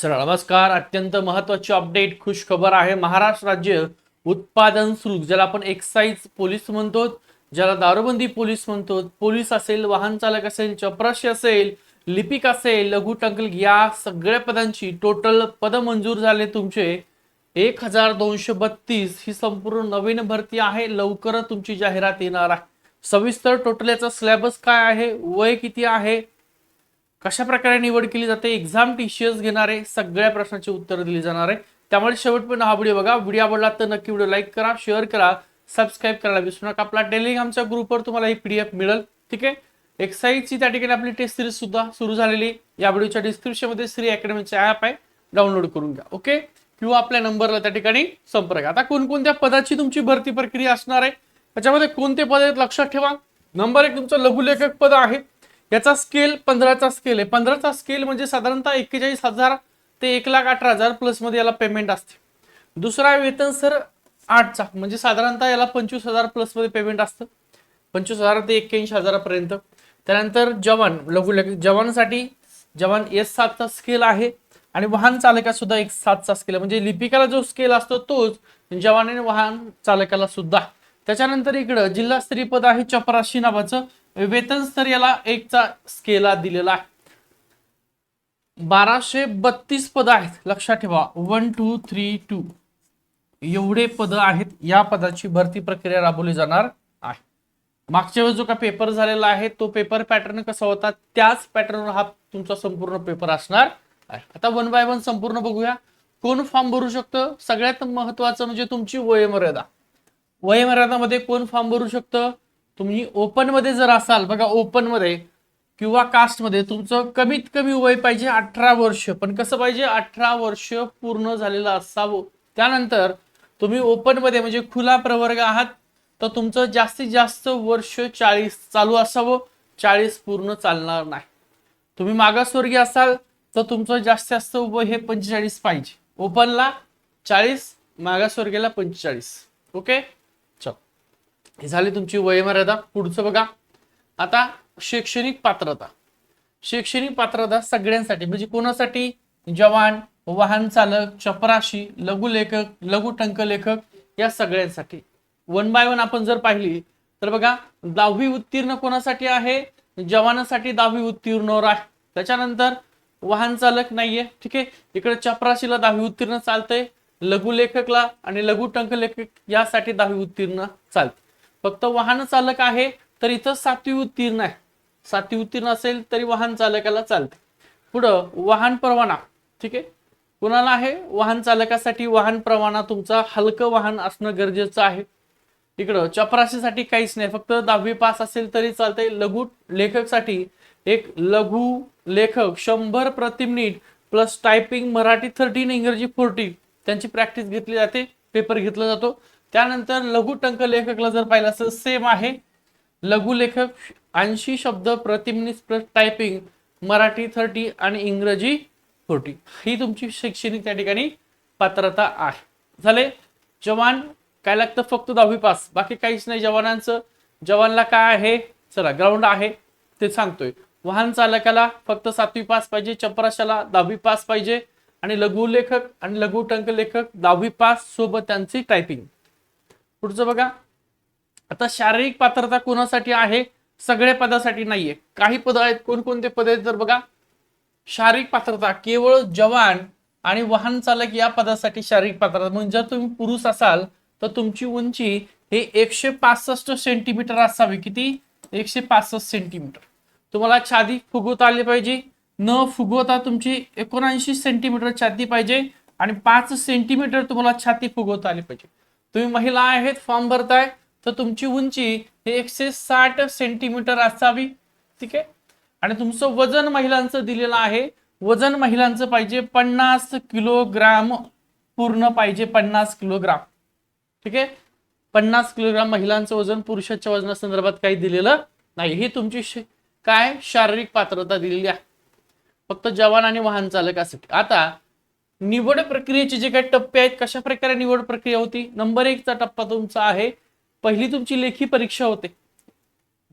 Sir नमस्कार. अत्यंत महत्त्वाची अपडेट, खुश खबर आहे. महाराष्ट्र राज्य उत्पादन शुल्क, ज्याला आपण एक्साइज पोलीस म्हणतो, ज्याला दारूबंदी पोलीस म्हणतो, पोलीस असेल, वाहन चालक असेल, चपराशी असेल, लिपिक असेल, लघु टंकल, या सगळ्या पदांची टोटल पद मंजूर झाले तुमचे 1232. ही संपूर्ण नवीन भरती आहे. लवकरच तुमची जाहिरात येणार आहे. सविस्तर टोटल याचा सिलेबस काय आहे, वय किती आहे, कशा प्रकारे निवड केली जाते, एक्झाम टीसीएस घेणारे सगळ्या प्रश्नाची उत्तर दिली जाणार आहे. त्यामुळे शेवटपर्यंत हा व्हिडिओ बघा. व्हिडिओ आवडला तर नक्की व्हिडिओ लाईक करा, शेअर करा, सबस्क्राईब करायला विसरू नका. आपला टेलिग्रामच्या ग्रुपवर तुम्हाला ही पीडीएफ मिळेल. ठीक आहे. एक्साइजची त्या ठिकाणी आपली टेस्ट सिरीज सुद्धा सुरू झालेली. या व्हिडिओच्या डिस्क्रिप्शन मध्ये श्री अकॅडमीचे ऍप आहे, डाउनलोड करून घ्या. ओके. किंवा आपल्या नंबरला त्या ठिकाणी संपर्क. आता कोणकोणत्या पदाची तुमची भरती प्रक्रिया असणार आहे, त्याच्यामध्ये कोणते पद आहेत लक्षात ठेवा. नंबर 1 तुमचं लघुलेखक पद आहे. याचा स्केल 15चा स्केल आहे. 15चा स्केल म्हणजे साधारणतः 41,000 ते 1,18,000 प्लस मध्ये याला पेमेंट असते. दुसरा वेतन सर 8चा म्हणजे साधारणतः याला 25,000 प्लस मध्ये पेमेंट असतं, 25,000 ते 81,000 पर्यंत. त्यानंतर जवान लघुलेखक, जवानासाठी जवान S7चा स्केल आहे आणि वाहन चालकाला सुद्धा S7चा स्केल आहे. म्हणजे लिपिकाला जो स्केल असतो तोच जवान आणि वाहन चालकाला सुद्धा. त्याच्यानंतर इकडं जिल्हास्तरीय पद आहे चपराशी नावाचं. वेतन स्तर याला 1चा स्केला दिलेला आहे. 1232 पद आहेत लक्षात ठेवा. 1 2 3 2 एवढे पद आहेत. या पदाची भरती प्रक्रिया राबवली जाणार आहे. मागच्या वेळेस जो का पेपर झालेला आहे तो पेपर पॅटर्न कसा होता त्याच पॅटर्नवर हा तुमचा संपूर्ण पेपर असणार आहे. आता 1 बाय 1 संपूर्ण बघूया. कोण फॉर्म भरू शकतं, सगळ्यात महत्वाचं म्हणजे तुमची वयोमर्यादा. वयोमर्यादामध्ये कोण फॉर्म भरू शकतं, तुम्ही ओपन मध्ये जर असाल, बघा ओपन मध्ये किंवा कास्ट मध्ये तुमचं कमीत कमी वय पाहिजे 18 वर्ष. पण कसं पाहिजे, 18 वर्ष पूर्ण झालेलं असावं. त्यानंतर तुम्ही ओपन मध्ये म्हणजे खुला प्रवर्ग आहात तर तुमचं जास्तीत जास्त वर्ष 40 चालू असावं, 40 पूर्ण चालणार नाही. तुम्ही मागासवर्गीय असाल तर तुमचं जास्तीत जास्त वय हे 45 पाहिजे. ओपनला 40, मागासवर्गीयला 45. ओके. ही झाली तुमची वयोमर्यादा. पुढचं बघा. आता शैक्षणिक पात्रता. शैक्षणिक पात्रता सगळ्यांसाठी म्हणजे कोणासाठी, जवान, वाहन चालक, चपराशी, लघुलेखक, लघु टंकलेखक, या सगळ्यांसाठी. 1 बाय 1 आपण जर पाहिली तर बघा 10वी उत्तीर्ण कोणासाठी आहे, जवानासाठी 10वी उत्तीर्ण आहे. त्याच्यानंतर वाहन चालक नाहीये. ठीक आहे. इकडे चपराशीला 10वी उत्तीर्ण चालतंय, लघुलेखकला आणि लघु टंकलेखक यासाठी 10वी उत्तीर्ण चालते. फक्त वाहन चालक आहे तर इथं 7वी उत्तीर्ण आहे. 7वी उत्तीर्ण असेल तरी वाहन चालकाला चालते. पुढं वाहन परवाना. ठीक आहे. कुणाला आहे, वाहन चालकासाठी वाहन परवाना तुमचा हलकं वाहन असणं गरजेचं आहे. इकडं चपराशीसाठी काहीच नाही, फक्त 10वी पास असेल तरी चालते. लघु लेखकसाठी एक लघु लेखक 100 प्रति मिनिट प्लस टायपिंग मराठी 13, इंग्रजी 40 त्यांची प्रॅक्टिस घेतली जाते, पेपर घेतला जातो. त्यानंतर लघु टंक लेखकला जर पाहिलं असेल सेम आहे. लघु लेखक 80 शब्द प्रति मिनिट प्लस टायपिंग मराठी 30 आणि इंग्रजी 40. ही तुमची शैक्षणिक त्या ठिकाणी पात्रता आहे. झाले. जवान काय लागतं, फक्त 10वी पास, बाकी काहीच नाही जवानांचं. जवानला काय आहे, चला ग्राउंड आहे ते सांगतोय. वाहन चालकाला फक्त 7वी पास पाहिजे, चपराशाला 10वी पास पाहिजे आणि लघु लेखक आणि लघु टंक लेखक 10वी पास सोबत त्यांची टायपिंग. पुढचं बघा. आता शारीरिक पात्रता कोणासाठी आहे, सगळ्या पदासाठी नाहीये, काही पद आहेत. कोणकोणते पद आहेत तर बघा. शारीरिक पात्रता केवळ जवान आणि वाहन चालक या पदासाठी शारीरिक पात्रता. म्हणजे जर तुम्ही पुरुष असाल तर तुमची उंची हे 165 सेंटीमीटर असावी. किती, 165 सेंटीमीटर. तुम्हाला छाती फुगवता आली पाहिजे. न फुगवता तुमची 79 सेंटीमीटर छाती पाहिजे आणि 5 सेंटीमीटर तुम्हाला छाती फुगवता आली पाहिजे. तुम्ही महिला आहेत, फॉर्म भरताय तर तुमची उंची हे 160 सेंटीमीटर असावी. ठीक आहे. आणि तुमचं वजन महिलांचं दिलेलं आहे. वजन महिलांचं पाहिजे 50 किलोग्राम पूर्ण पाहिजे, 50 किलोग्राम. ठीक आहे. 50 किलोग्राम महिलांचं वजन, पुरुषाच्या वजनासंदर्भात काही दिलेलं नाही. ही तुमची काय शारीरिक पात्रता दिलेली आहे फक्त जवान आणि वाहन चालकासाठी. आता निवड प्रक्रियेचे जे काही टप्पे आहेत, कशा प्रकारे निवड प्रक्रिया होती. नंबर 1 चा टप्पा तुमचा आहे, पहिली तुमची लेखी परीक्षा होते.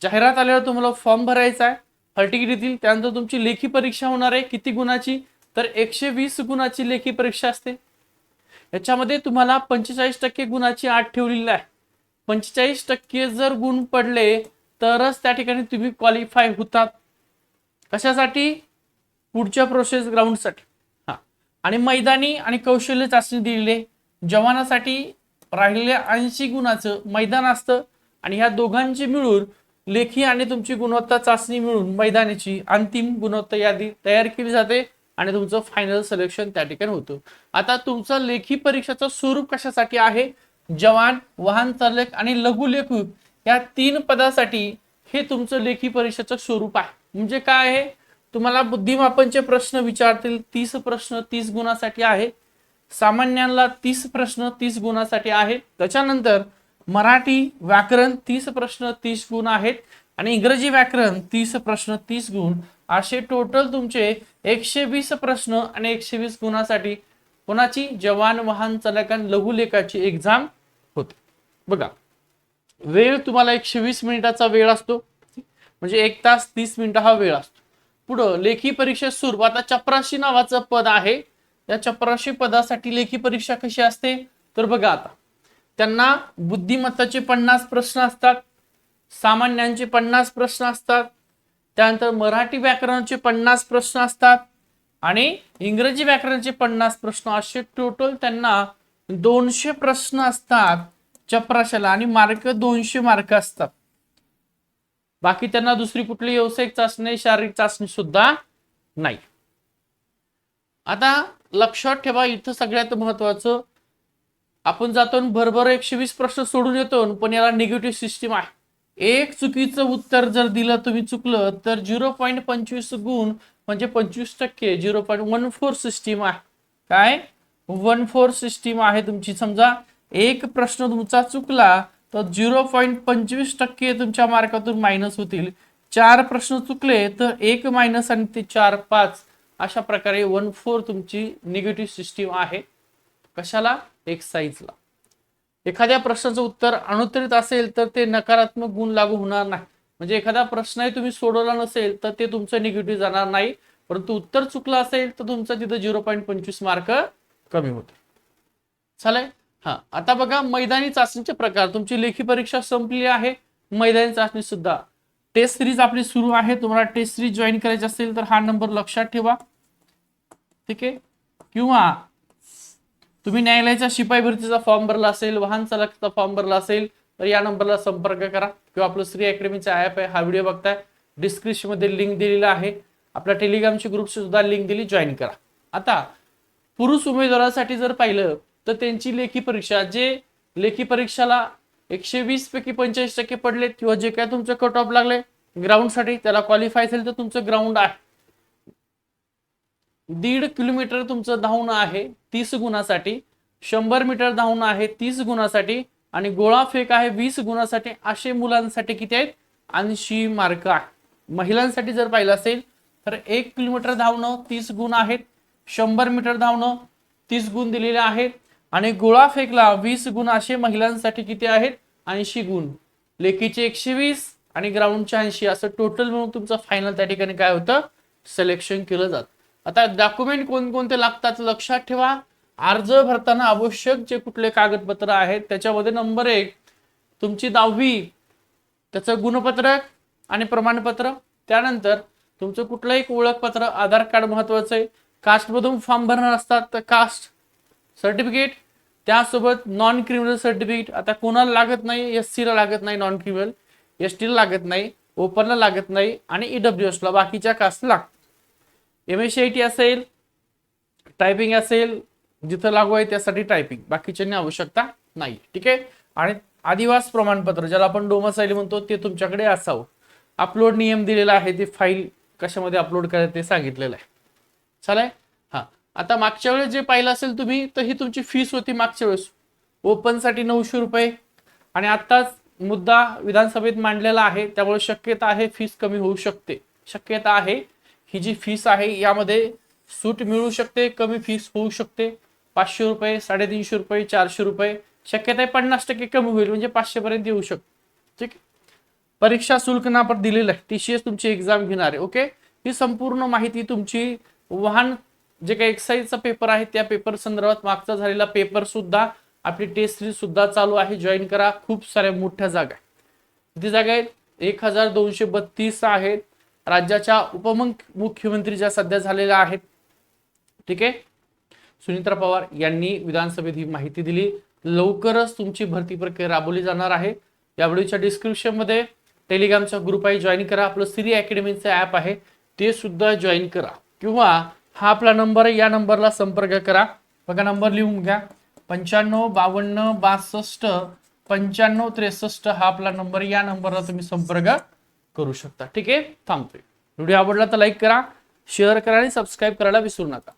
जाहिरात आल्यावर तुम्हाला फॉर्म भरायचा आहे, हॉल तिकीट येतील. त्यानंतर तुमची लेखी परीक्षा होणार आहे. किती गुणाची तर 120 गुणाची लेखी परीक्षा असते. याच्यामध्ये तुम्हाला 45% गुणाची अट ठेवलेली आहे. 45% जर गुण पडले तरच त्या ठिकाणी तुम्ही क्वालिफाय होतात. कशासाठी? पुढच्या प्रोसेस ग्राउंडसाठी. हा, आणि मैदानी आणि कौशल्य चाचणी दिलेली. जवानासाठी राहिलेले 80 गुणाचं मैदान असतं आणि ह्या दोघांची मिळून लेखी आणि तुमची गुणवत्ता चाचणी मिळून मैदानाची अंतिम गुणवत्ता यादी तयार केली जाते आणि तुमचं फायनल सिलेक्शन त्या ठिकाणी होतं. आता तुमचं लेखी परीक्षेचं स्वरूप कशासाठी आहे? जवान, वाहन चालक आणि लघुलेखक या 3 पदासाठी हे तुमचं लेखी परीक्षेचं स्वरूप आहे. म्हणजे काय आहे? तुम्हाला बुद्धिमापनचे प्रश्न विचारतील. 30 प्रश्न 30 गुणासाठी आहे. सामान्यांना 30 प्रश्न 30 गुणासाठी आहेत. त्याच्यानंतर मराठी व्याकरण 30 प्रश्न 30 गुण आहेत आणि इंग्रजी व्याकरण 30 प्रश्न 30 गुण, असे टोटल तुमचे 120 प्रश्न आणि 120 गुणासाठी कोणाची? जवान, वाहन चालक आणि लघुलेखाची एक्झाम होते. बघा, वेळ तुम्हाला 120 मिनिटाचा वेळ असतो, म्हणजे 1 तास 30 मिनिटं हा वेळ असतो. पुढं लेखी परीक्षा स्वरूप, आता चपराशी नावाचं पद आहे. या चपराशी पदासाठी लेखी परीक्षा कशी असते? तर बघा, आता त्यांना बुद्धिमत्ताचे 50 प्रश्न असतात, सामान्यांचे 50 प्रश्न असतात, त्यानंतर मराठी व्याकरणाचे 50 प्रश्न असतात आणि इंग्रजी व्याकरणाचे 50 प्रश्न, असे टोटल त्यांना 200 प्रश्न असतात चपराशाला आणि मार्क 200 मार्क असतात. बाकी त्यांना दुसरी कुठली व्यावसायिक चाचणी, शारीरिक चाचणी सुद्धा नाही. आता लक्षात ठेवा, इथं सगळ्यात महत्वाचं, आपण जातो भरभर 120 प्रश्न सोडून येतो, पण याला निगेटिव्ह सिस्टीम आहे. एक चुकीचं उत्तर जर दिलं, तुम्ही चुकलं तर 0.25 गुण म्हणजे 25%, 0.14 सिस्टीम आहे. काय? 14 सिस्टीम आहे तुमची. समजा एक प्रश्न तुमचा चुकला तर 0.25% तुमच्या मार्कातून मायनस होतील. 4 प्रश्न चुकले तर 1 मायनस आणि ते 4 5, अशा प्रकारे 14 तुमची निगेटिव्ह सिस्टीम आहे. कशाला? एक्सरसाइजला. एखाद्या प्रश्नाचं उत्तर अनुत्तरित असेल तर ते नकारात्मक गुण लागू होणार नाही. म्हणजे एखादा प्रश्नही तुम्ही सोडवला नसेल तर ते तुमचं निगेटिव्ह जाणार नाही, परंतु उत्तर चुकलं असेल तर तुमचं तिथं 0.25 मार्क कमी होते. चालेल. हा, आता बघा मैदानी चाचणीचे प्रकार. तुमची लेखी परीक्षा संपली आहे, मैदानी चाचणी सुद्धा. टेस्ट सिरीज आपली सुरू आहे. तुम्हाला टेस्ट सिरीज जॉईन करायची असेल तर हा नंबर लक्षात ठेवा, ठीक आहे. किंवा तुम्ही न्यायालयाचा शिपाई भरतीचा फॉर्म भरला असेल, वाहन चालकाचा फॉर्म भरला असेल तर या नंबरला संपर्क करा. किंवा आपलं श्री अकॅडमीचा ॲप आहे, हा व्हिडिओ बघताय, डिस्क्रिप्शन मध्ये लिंक दिलेला आहे. आपल्या टेलिग्रामची ग्रुपची सुद्धा लिंक दिली, जॉईन करा. आता पुरुष उमेदवारासाठी जर पाहिलं तर त्यांची लेखी परीक्षा, जे लेखी परीक्षाला 120 पैकी 45% पडले किंवा जे काय तुमचं कट ऑफ लागले ग्राउंडसाठी, त्याला क्वालिफाय असेल तर तुमचं ग्राउंड आहे. 1.5 किलोमीटर तुमचं धावणं आहे 30 गुणासाठी, 100 मीटर धावणं आहे 30 गुणासाठी आणि गोळा फेक आहे 20 गुणासाठी. असे मुलांसाठी किती आहेत? 80 मार्क आहे. महिलांसाठी जर पाहिलं असेल तर 1 किलोमीटर धावणं 30 गुण आहेत, 100 मीटर धावणं 30 गुण दिलेले आहेत आणि गोळा फेकला 20 गुण. असे महिलांसाठी किती आहेत? 80 गुण. लेखीचे 120 आणि ग्राउंडचे 80, असं टोटल मिळून तुमचं फायनल त्या ठिकाणी काय होतं? सिलेक्शन केलं जातं. आता डॉक्युमेंट कोणकोणते लागतात लक्षात ठेवा. अर्ज भरताना आवश्यक जे कुठले कागदपत्र आहेत त्याच्यामध्ये नंबर 1 तुमची 10वी, त्याचं गुणपत्रक आणि प्रमाणपत्र. त्यानंतर तुमचं कुठलंही ओळखपत्र, आधार कार्ड महत्वाचं आहे. कास्टमधून फॉर्म भरणार असतात तर कास्ट सर्टिफिकेट, त्यासोबत नॉन क्रिमिनल सर्टिफिकेट. आता कोणाला लागत नाही? SC ला लागत नाही नॉन क्रिमिनल, ST ला लागत नाही, ओपनला लागत नाही आणि EWS ला, बाकीच्या कास्टला लागतं. MSCIT असेल, टायपिंग असेल, जिथं लागू आहे त्यासाठी टायपिंग, बाकीच्यांनी आवश्यकता नाही, ठीक आहे. आणि आदिवास प्रमाणपत्र, ज्याला आपण डोमसाईल म्हणतो, ते तुमच्याकडे असावं. अपलोड नियम दिलेला आहे, ते फाईल कशामध्ये अपलोड करायचं ते सांगितलेलं आहे. चालेल. हा, आता मागच्या वेळेस जे पाहिलं असेल तुम्ही, तर ही तुमची फीस होती मागच्या वेळेस. ओपनसाठी 900 रुपये आणि आत्ताच मुद्दा विधानसभेत मांडलेला आहे, त्यामुळे शक्यता आहे फीस कमी होऊ शकते. शक्यता आहे ही जी फीस आहे यामध्ये सूट मिळू शकते, कमी फीस होऊ शकते. 500 रुपये, 350 रुपये, 400 रुपये, शक्यता आहे 50% कमी होईल, म्हणजे 500 पर्यंत येऊ शकतो. ठीक आहे. परीक्षा शुल्क ना पण दिलेलं आहे. TCS तुमची एक्झाम घेणार आहे. ओके, ही संपूर्ण माहिती तुमची वाहन जे काही एक्सरसाइजचा पेपर आहे त्या पेपर संदर्भात मागचा झालेला पेपर सुद्धा, आपली टेस्ट सिरीज सुद्धा चालू आहे, जॉईन करा. खूप साऱ्या मोठ्या जागा आहेत. किती जागा आहेत? 1232 आहेत. राज्याच्या उपमुख्यमंत्री ज्या सध्या झालेल्या आहेत, ठीक आहे, सुनीत्रा पवार यांनी विधानसभेत ही माहिती दिली. लवकरच तुमची भरती प्रक्रिया राबवली जाणार आहे. या व्हिडिओच्या डिस्क्रिप्शन मध्ये टेलिग्रामचा ग्रुप आहे, जॉईन करा. आपलं सिरी अकॅडमीचं ऍप आहे ते सुद्धा जॉईन करा, किंवा हा आपला नंबर आहे, या नंबरला संपर्क करा. बघा नंबर लिहून घ्या, 95 52 62 95 63 हा आपला नंबर, या नंबरला तुम्ही संपर्क करू शकता. ठीक आहे, थांबतोय. व्हिडिओ आवडला तर लाईक करा, शेअर करा आणि सबस्क्राईब करायला विसरू नका.